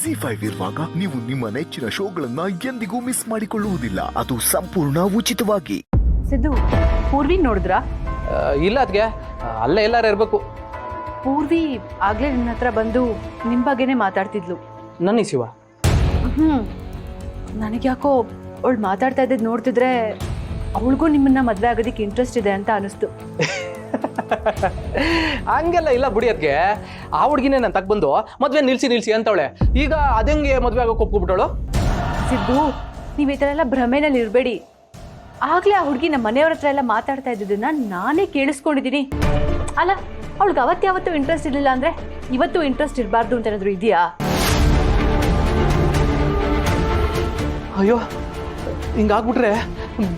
ZEE5 ಇರುವಾಗ ನೀವು ನಿಮ್ಮ ನೆಚ್ಚಿನ ಶೋಗಳನ್ನ ಎಂದಿಗೂ ಮಿಸ್ ಮಾಡಿಕೊಳ್ಳುವುದಿಲ್ಲ. ಅದು ಸಂಪೂರ್ಣ ಉಚಿತವಾಗಿ. ಸಿದ್ದು, ಪೂರ್ವಿ ನೋಡಿದ್ರಾ? ಇಲ್ಲ ಅದ್ಗೆ, ಅಲ್ಲೇ ಎಲ್ಲಾರು ಇರಬೇಕು. ಪೂರ್ವಿ ಆಗ್ಲೇ ನನ್ನ ಹತ್ರ ಬಂದು ನಿಮ್ಮ ಬಗ್ಗೆನೇ ಮಾತಾಡ್ತಿದ್ಲು. ನನ್ನ ಶಿವ. ನನಗ್ಯಾಕೋ ಅವಳು ಮಾತಾಡ್ತಾ ಇದ್ದಿದ್ದು ನೋಡ್ತಿದ್ರೆ ಅವಳಿಗೂ ನಿಮ್ಮನ್ನ ಮದುವೆ ಆಗೋದಕ್ಕೆ ಇಂಟ್ರೆಸ್ಟ್ ಇದೆ ಅಂತ ಅನಿಸ್ತು. ಹಂಗೆಲ್ಲ ಇಲ್ಲ ಬಿಡಿ ಅದ್ಗೆ. ಆ ಹುಡುಗಿನೇ ನಾನು ತಗೊಂಡು ಮದುವೆ ನಿಲ್ಸಿ ಅಂತವಳೆ. ಈಗ ಅದಂಗೆ ಮದುವೆ ಆಗೋಕೆ ಒಪ್ಕೊಬಿಟ್ಟವಳು. ಸಿದ್ದು, ನೀವು ಈ ಥರ ಎಲ್ಲ ಭ್ರಮೆನಲ್ಲಿ ಇರಬೇಡಿ. ಆಗ್ಲೇ ಆ ಹುಡುಗಿ ನಮ್ಮ ಮನೆಯವ್ರ ಹತ್ರ ಎಲ್ಲ ಮಾತಾಡ್ತಾ ಇದ್ದಿದ್ದನ್ನ ನಾನೇ ಕೇಳಿಸ್ಕೊಂಡಿದ್ದೀನಿ. ಅಲ್ಲ, ಅವಳಿಗೆ ಅವತ್ತಾವತ್ತೂ ಇಂಟ್ರೆಸ್ಟ್ ಇರಲಿಲ್ಲ ಅಂದ್ರೆ ಇವತ್ತು ಇಂಟ್ರೆಸ್ಟ್ ಇರಬಾರ್ದು ಅಂತ ಏನಾದರೂ ಇದೆಯಾ? ಅಯ್ಯೋ, ಹಿಂಗಾಗ್ಬಿಟ್ರೆ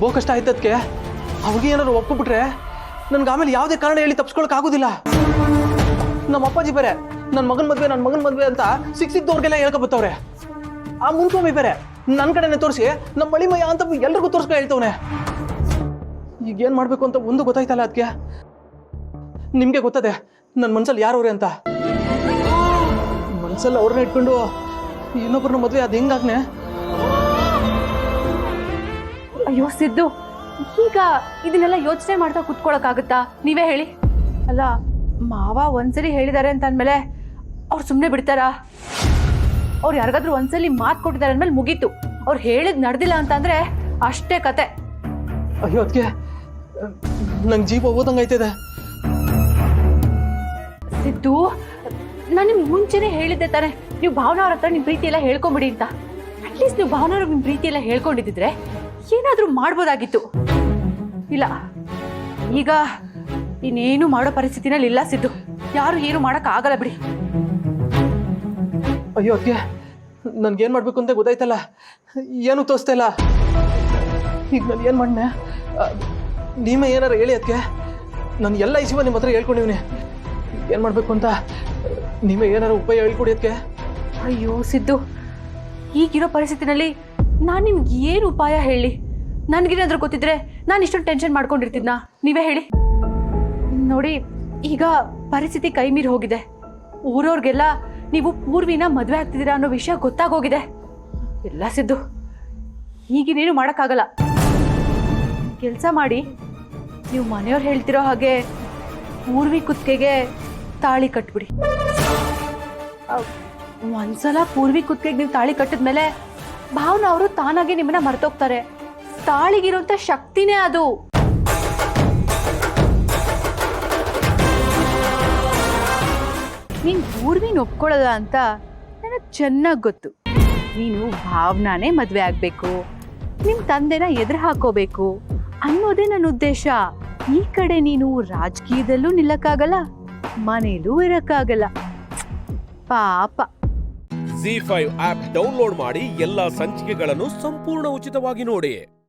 ಬಹು ಕಷ್ಟ ಆಯ್ತದಕ್ಕೆ. ಆ ಹುಡುಗಿ ಏನಾದ್ರು ಒಪ್ಕೊಬಿಟ್ರೆ ನನ್ಗೆ ಆಮೇಲೆ ಯಾವುದೇ ಕಾರಣ ಹೇಳಿ ತಪ್ಸ್ಕೊಳಕ್ ಆಗೋದಿಲ್ಲ. ನಮ್ಮ ಅಪ್ಪಾಜಿ ಬೇರೆ ನನ್ನ ಮಗನ ಮದುವೆ ಅಂತ ಸಿಕ್ಕಿದ್ದವ್ರಿಗೆಲ್ಲ ಹೇಳ್ಕೊಬತ್ತವ್ರೆ. ಆ ಮುನ್ಸ್ವಾಮಿ ಬೇರೆ ನನ್ನ ಕಡೆನೆ ತೋರಿಸಿ ನಮ್ಮ ಮಳಿಮಯ್ಯ ಅಂತ ಎಲ್ರಿಗೂ ತೋರಿಸ್ಕೊ ಹೇಳ್ತವ್ನೆ. ಈಗ ಏನ್ ಮಾಡ್ಬೇಕು ಅಂತ ಒಂದು ಗೊತ್ತಾಯ್ತಲ್ಲ ಅದಕ್ಕೆ. ನಿಮ್ಗೆ ಗೊತ್ತದೆ ನನ್ನ ಮನ್ಸಲ್ಲಿ ಯಾರವ್ರೆ ಅಂತ. ಮನ್ಸಲ್ಲಿ ಅವ್ರನ್ನ ಇಟ್ಕೊಂಡು ಇನ್ನೊಬ್ಬರನ್ನ ಮದುವೆ ಅದು ಹೆಂಗಾಗ್ನೆ? ಅಯ್ಯೋ ಸಿದ್ದು, ಈಗ ಇದನ್ನೆಲ್ಲ ಯೋಚನೆ ಮಾಡ್ತಾ ಕುತ್ಕೊಳಕ್ಕಾಗುತ್ತಾ? ನೀವೇ ಹೇಳಿ. ಅಲ್ಲ, ಮಾವ ಒಂದ್ಸಲಿ ಹೇಳಿದ್ದಾರೆ ಅಂತ ಅಂದಮೇಲೆ ಅವ್ರು ಸುಮ್ಮನೆ ಬಿಡ್ತಾರಾ? ಅವ್ರು ಯಾರಿಗಾದ್ರೂ ಒಂದ್ಸಲಿ ಮಾತು ಕೊಟ್ಟಿದ್ದಾರೆ ಅಂದ್ಮೇಲೆ ಮುಗೀತು. ಅವ್ರು ಹೇಳಿದ್ ನಡೆದಿಲ್ಲ ಅಂತಂದ್ರೆ ಅಷ್ಟೇ ಕತೆ. ಅಯ್ಯೋ ಅದಕ್ಕೆ ನಂಗೆ ಜೀವ ಓದಂಗಾಯ್ತದೆ. ಸಿದ್ದು, ನಾನು ನಿಮ್ಗೆ ಮುಂಚೆನೆ ಹೇಳಿದ್ದೆ ತಾನೆ, ನೀವು ಭಾವನವ್ರ ಹತ್ರ ನಿಮ್ಮ ಪ್ರೀತಿ ಎಲ್ಲ ಹೇಳ್ಕೊಂಬಿಡಿ ಅಂತ. ಅಟ್ಲೀಸ್ಟ್ ನೀವು ಭಾವನವ್ರಿಗೆ ನಿಮ್ಮ ಪ್ರೀತಿ ಎಲ್ಲ ಹೇಳ್ಕೊಂಡಿದ್ದಿದ್ರೆ ಏನಾದರೂ ಮಾಡ್ಬೋದಾಗಿತ್ತು. ಇಲ್ಲ, ಈಗ ಇನ್ನೇನು ಮಾಡೋ ಪರಿಸ್ಥಿತಿನಲ್ಲಿ ಇಲ್ಲ ಸಿದ್ದು. ಯಾರು ಏನು ಮಾಡಕ್ ಆಗಲ್ಲ ಬಿಡಿ. ಅಯ್ಯೋ ಅದಕ್ಕೆ ನನ್ಗೇನ್ ಮಾಡ್ಬೇಕು ಅಂತ ಗೊತ್ತಾಯ್ತಲ್ಲ, ಏನು ತೋರಿಸ್ತಾ ಇಲ್ಲ. ಈಗ ನಾನು ಏನ್ ಮಾಡ್ನೆ? ನೀವೇ ಏನಾರ ಹೇಳಿ ಅದಕ್ಕೆ. ನಾನು ಎಲ್ಲ ಈ ಜೀವ ನಿಮ್ಮ ಹತ್ರ ಹೇಳ್ಕೊಂಡಿವ್ನಿ. ಏನ್ ಮಾಡ್ಬೇಕು ಅಂತ ನೀವೇ ಏನಾರ ಉಪಾಯ ಹೇಳ್ಕೊಡಿ ಅದಕ್ಕೆ. ಅಯ್ಯೋ ಸಿದ್ದು, ಈಗಿರೋ ಪರಿಸ್ಥಿತಿನಲ್ಲಿ ನಾನು ನಿಮ್ಗೆ ಏನು ಉಪಾಯ ಹೇಳಿ? ನನಗೇನಾದ್ರೂ ಗೊತ್ತಿದ್ರೆ ನಾನು ಇಷ್ಟೊಂದು ಟೆನ್ಷನ್ ಮಾಡ್ಕೊಂಡಿರ್ತಿದ್ನಾ? ನೀವೇ ಹೇಳಿ. ನೋಡಿ, ಈಗ ಪರಿಸ್ಥಿತಿ ಕೈ ಮೀರಿ ಹೋಗಿದೆ. ಊರವ್ರಿಗೆಲ್ಲ ನೀವು ಪೂರ್ವಿನ ಮದುವೆ ಆಗ್ತಿದ್ದೀರಾ ಅನ್ನೋ ವಿಷಯ ಗೊತ್ತಾಗೋಗಿದೆ. ಎಲ್ಲ ಸಿದ್ದು, ಈಗಿನೇನು ಮಾಡೋಕ್ಕಾಗಲ್ಲ. ಕೆಲಸ ಮಾಡಿ, ನೀವು ಮನೆಯವ್ರು ಹೇಳ್ತಿರೋ ಹಾಗೆ ಪೂರ್ವಿ ಕುತ್ತಿಗೆಗೆ ತಾಳಿ ಕಟ್ಬಿಡಿ. ಒಂದ್ಸಲ ಪೂರ್ವಿ ಕುತ್ತಿಗೆಗೆ ನೀವು ತಾಳಿ ಕಟ್ಟಿದ್ಮೇಲೆ ಭಾವನ ಅವರು ತಾನಾಗೆ ನಿಮ್ಮನ್ನ ಮರ್ತೋಗ್ತಾರೆ. ತಾಳಿಗಿರುವಂತ ಶಕ್ತಿನೇ ಅದು. ನೀನ್ ಪೂರ್ವಿನ ಒಪ್ಕೊಳ್ಳೋದ ಅಂತ ನನಗೆ ಚೆನ್ನಾಗಿ ಗೊತ್ತು. ನೀನು ಭಾವನಾನೇ ಮದುವೆ ಆಗ್ಬೇಕು, ನಿಮ್ ತಂದೆನ ಎದುರು ಹಾಕೋಬೇಕು ಅನ್ನೋದೇ ನನ್ನ ಉದ್ದೇಶ. ಈ ಕಡೆ ನೀನು ರಾಜಕೀಯದಲ್ಲೂ ನಿಲ್ಲಕ್ಕಾಗಲ್ಲ, ಮನೇಲೂ ಇರಕ್ಕಾಗಲ್ಲ. ಪಾಪ. ZEE5 ಆಪ್ ಡೌನ್ಲೋಡ್ ಮಾಡಿ ಎಲ್ಲಾ ಸಂಚಿಕೆಗಳನ್ನು ಸಂಪೂರ್ಣ ಉಚಿತವಾಗಿ ನೋಡಿ.